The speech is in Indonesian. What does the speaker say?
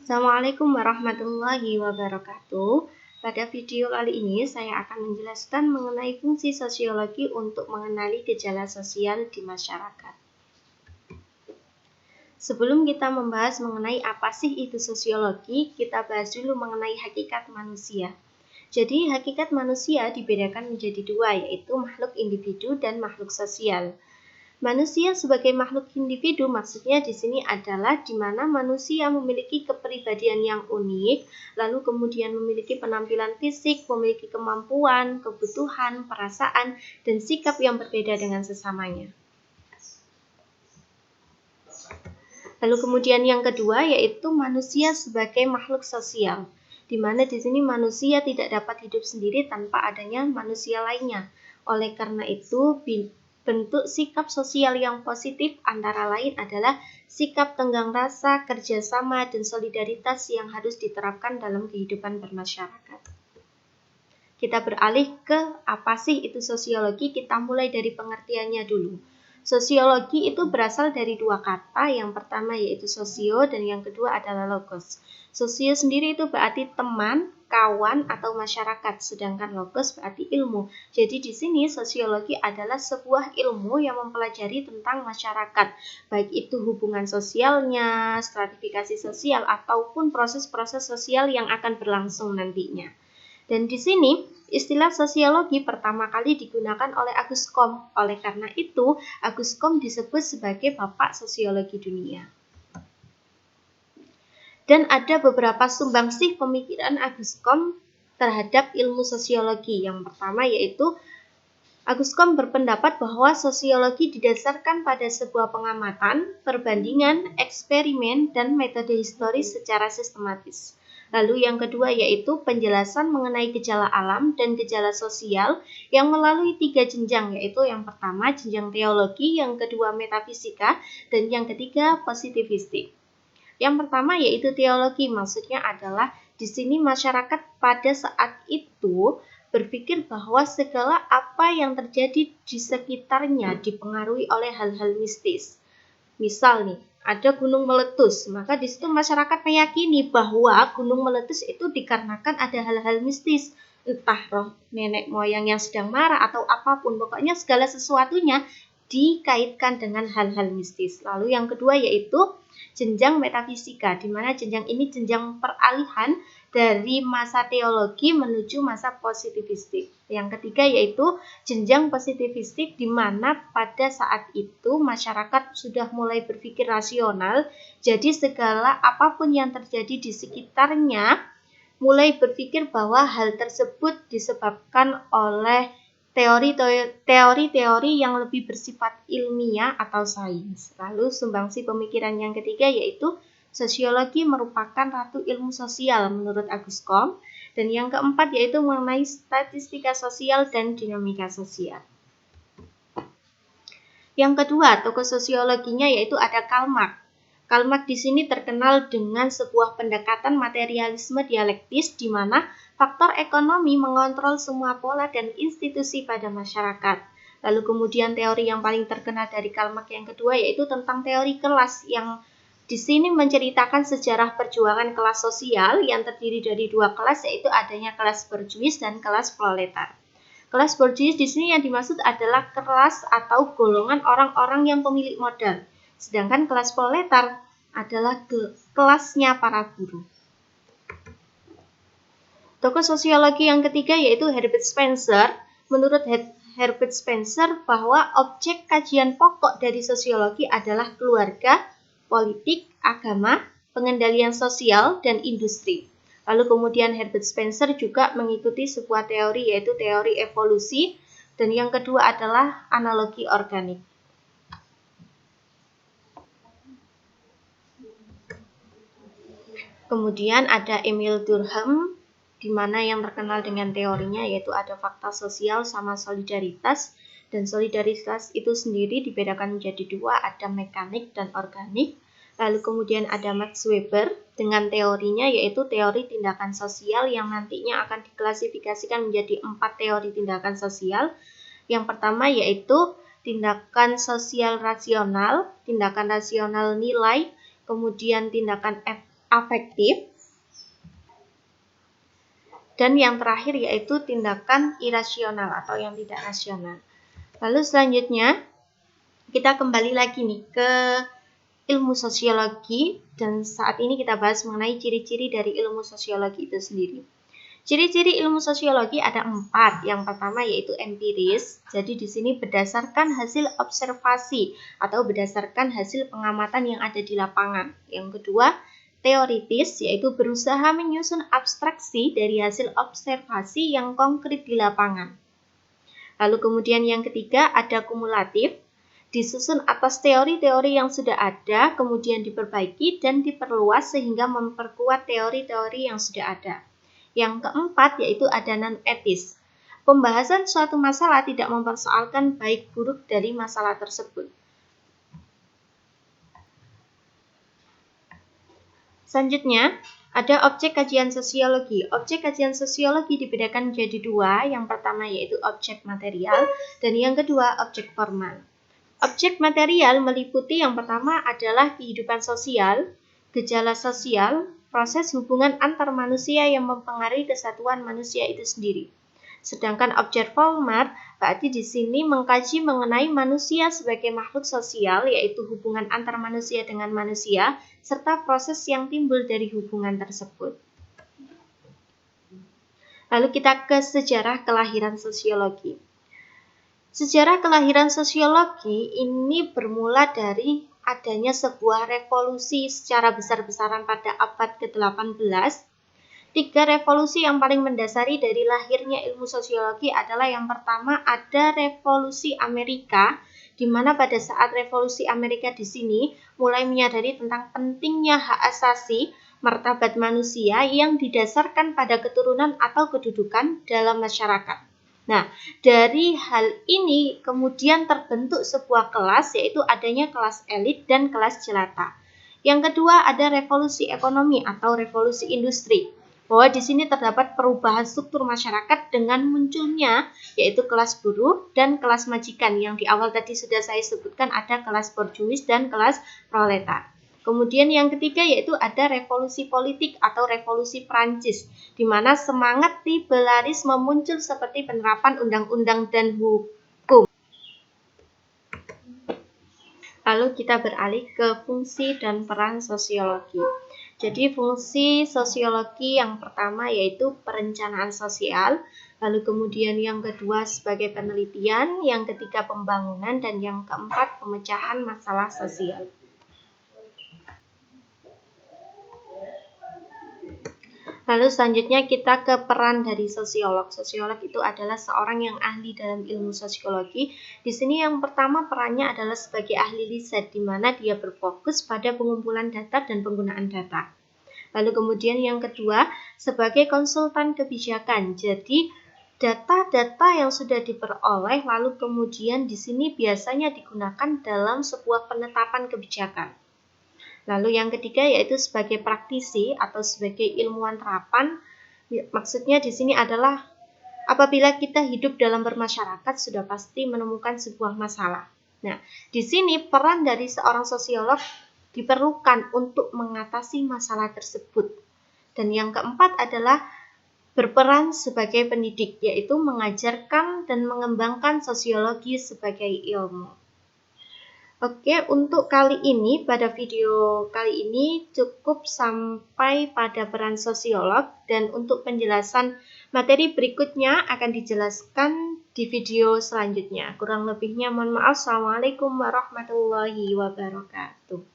Assalamualaikum warahmatullahi wabarakatuh. Pada video kali ini saya akan menjelaskan mengenai fungsi sosiologi untuk mengenali gejala sosial di masyarakat. Sebelum kita membahas mengenai apa sih itu sosiologi, kita bahas dulu mengenai hakikat manusia. Jadi hakikat manusia dibedakan menjadi dua, yaitu makhluk individu dan makhluk sosial. Manusia sebagai makhluk individu maksudnya di sini adalah di mana manusia memiliki kepribadian yang unik, lalu kemudian memiliki penampilan fisik, memiliki kemampuan, kebutuhan, perasaan, dan sikap yang berbeda dengan sesamanya. Lalu kemudian yang kedua yaitu manusia sebagai makhluk sosial, di mana di sini manusia tidak dapat hidup sendiri tanpa adanya manusia lainnya. Oleh karena itu, bentuk sikap sosial yang positif antara lain adalah sikap tenggang rasa, kerjasama, dan solidaritas yang harus diterapkan dalam kehidupan bermasyarakat. Kita beralih ke apa sih itu sosiologi, kita mulai dari pengertiannya dulu. Sosiologi itu berasal dari dua kata, yang pertama yaitu sosio dan yang kedua adalah logos. Sosio sendiri itu berarti teman, kawan, atau masyarakat, sedangkan logos berarti ilmu. Jadi di sini sosiologi adalah sebuah ilmu yang mempelajari tentang masyarakat, baik itu hubungan sosialnya, stratifikasi sosial, ataupun proses-proses sosial yang akan berlangsung nantinya. Dan di sini istilah sosiologi pertama kali digunakan oleh Auguste Comte. Oleh karena itu, Auguste Comte disebut sebagai bapak sosiologi dunia. Dan ada beberapa sumbangsih pemikiran Auguste Comte terhadap ilmu sosiologi. Yang pertama yaitu Auguste Comte berpendapat bahwa sosiologi didasarkan pada sebuah pengamatan, perbandingan, eksperimen, dan metode historis secara sistematis. Lalu yang kedua yaitu penjelasan mengenai gejala alam dan gejala sosial yang melalui tiga jenjang, yaitu yang pertama jenjang teologi, yang kedua metafisika, dan yang ketiga positivistik. Yang pertama yaitu teologi, maksudnya adalah di sini masyarakat pada saat itu berpikir bahwa segala apa yang terjadi di sekitarnya dipengaruhi oleh hal-hal mistis. Misal nih, ada gunung meletus, maka di situ masyarakat meyakini bahwa gunung meletus itu dikarenakan ada hal-hal mistis, entah roh nenek moyang yang sedang marah atau apapun, pokoknya segala sesuatunya dikaitkan dengan hal-hal mistis. Lalu yang kedua yaitu jenjang metafisika, di mana jenjang ini jenjang peralihan dari masa teologi menuju masa positivistik. Yang ketiga yaitu jenjang positivistik, di mana pada saat itu masyarakat sudah mulai berpikir rasional, jadi segala apapun yang terjadi di sekitarnya mulai berpikir bahwa hal tersebut disebabkan oleh teori-teori yang lebih bersifat ilmiah atau sains. Lalu sumbangsi pemikiran yang ketiga yaitu sosiologi merupakan ratu ilmu sosial menurut Auguste Comte, dan yang keempat yaitu mengenai statistika sosial dan dinamika sosial. Yang kedua, tokoh sosiologinya yaitu ada Karl Marx. Karl Marx di sini terkenal dengan sebuah pendekatan materialisme dialektis, di mana faktor ekonomi mengontrol semua pola dan institusi pada masyarakat. Lalu kemudian teori yang paling terkenal dari Karl Marx yang kedua yaitu tentang teori kelas, yang di sini menceritakan sejarah perjuangan kelas sosial yang terdiri dari dua kelas, yaitu adanya kelas borjuis dan kelas proletar. Kelas borjuis di sini yang dimaksud adalah kelas atau golongan orang-orang yang pemilik modal, sedangkan kelas proletar adalah kelasnya para buruh. Tokoh sosiologi yang ketiga yaitu Herbert Spencer. Menurut Herbert Spencer bahwa objek kajian pokok dari sosiologi adalah keluarga, politik, agama, pengendalian sosial, dan industri. Lalu kemudian Herbert Spencer juga mengikuti sebuah teori yaitu teori evolusi, dan yang kedua adalah analogi organik. Kemudian ada Emile Durkheim, di mana yang terkenal dengan teorinya yaitu ada fakta sosial sama solidaritas, dan solidaritas itu sendiri dibedakan menjadi dua, ada mekanik dan organik. Lalu kemudian ada Max Weber dengan teorinya yaitu teori tindakan sosial, yang nantinya akan diklasifikasikan menjadi 4 teori tindakan sosial. Yang pertama yaitu tindakan sosial rasional, tindakan rasional nilai, kemudian tindakan afektif, dan yang terakhir yaitu tindakan irasional atau yang tidak rasional. Lalu selanjutnya kita kembali lagi nih ke ilmu sosiologi, dan saat ini kita bahas mengenai ciri-ciri dari ilmu sosiologi itu sendiri. Ciri-ciri ilmu sosiologi ada 4. Yang pertama yaitu empiris. Jadi di sini berdasarkan hasil observasi atau berdasarkan hasil pengamatan yang ada di lapangan. Yang kedua, teoritis, yaitu berusaha menyusun abstraksi dari hasil observasi yang konkret di lapangan. Lalu kemudian yang ketiga ada kumulatif, disusun atas teori-teori yang sudah ada, kemudian diperbaiki dan diperluas sehingga memperkuat teori-teori yang sudah ada. Yang keempat yaitu ada non-etis. Pembahasan suatu masalah tidak mempersoalkan baik buruk dari masalah tersebut. Selanjutnya, ada objek kajian sosiologi. Objek kajian sosiologi dibedakan menjadi 2. Yang pertama yaitu objek material dan yang kedua objek formal. Objek material meliputi yang pertama adalah kehidupan sosial, gejala sosial, proses hubungan antar manusia yang mempengaruhi kesatuan manusia itu sendiri. Sedangkan objek formal berarti di sini mengkaji mengenai manusia sebagai makhluk sosial, yaitu hubungan antar manusia dengan manusia, serta proses yang timbul dari hubungan tersebut. Lalu kita ke sejarah kelahiran sosiologi. Sejarah kelahiran sosiologi ini bermula dari adanya sebuah revolusi secara besar-besaran pada abad ke-18. 3 revolusi yang paling mendasari dari lahirnya ilmu sosiologi adalah yang pertama ada revolusi Amerika, di mana pada saat revolusi Amerika di sini mulai menyadari tentang pentingnya hak asasi, martabat manusia yang didasarkan pada keturunan atau kedudukan dalam masyarakat. Nah, dari hal ini kemudian terbentuk sebuah kelas, yaitu adanya kelas elit dan kelas jelata. Yang kedua ada revolusi ekonomi atau revolusi industri, bahwa di sini terdapat perubahan struktur masyarakat dengan munculnya yaitu kelas buruh dan kelas majikan, yang di awal tadi sudah saya sebutkan ada kelas borjuis dan kelas proletar. Kemudian yang ketiga yaitu ada revolusi politik atau revolusi Prancis, di mana semangat liberalisme muncul seperti penerapan undang-undang dan hukum. Lalu kita beralih ke fungsi dan peran sosiologi. Jadi fungsi sosiologi yang pertama yaitu perencanaan sosial, lalu kemudian yang kedua sebagai penelitian, yang ketiga pembangunan, dan yang keempat pemecahan masalah sosial. Lalu selanjutnya kita ke peran dari sosiolog. Sosiolog itu adalah seorang yang ahli dalam ilmu sosiologi. Di sini yang pertama perannya adalah sebagai ahli riset, di mana dia berfokus pada pengumpulan data dan penggunaan data. Lalu kemudian yang kedua sebagai konsultan kebijakan. Jadi data-data yang sudah diperoleh lalu kemudian di sini biasanya digunakan dalam sebuah penetapan kebijakan. Lalu yang ketiga yaitu sebagai praktisi atau sebagai ilmuwan terapan. Maksudnya di sini adalah apabila kita hidup dalam bermasyarakat sudah pasti menemukan sebuah masalah. Nah, di sini peran dari seorang sosiolog diperlukan untuk mengatasi masalah tersebut. Dan yang keempat adalah berperan sebagai pendidik, yaitu mengajarkan dan mengembangkan sosiologi sebagai ilmu. Oke, untuk kali ini, pada video kali ini cukup sampai pada peran sosiolog, dan untuk penjelasan materi berikutnya akan dijelaskan di video selanjutnya. Kurang lebihnya mohon maaf. Assalamualaikum warahmatullahi wabarakatuh.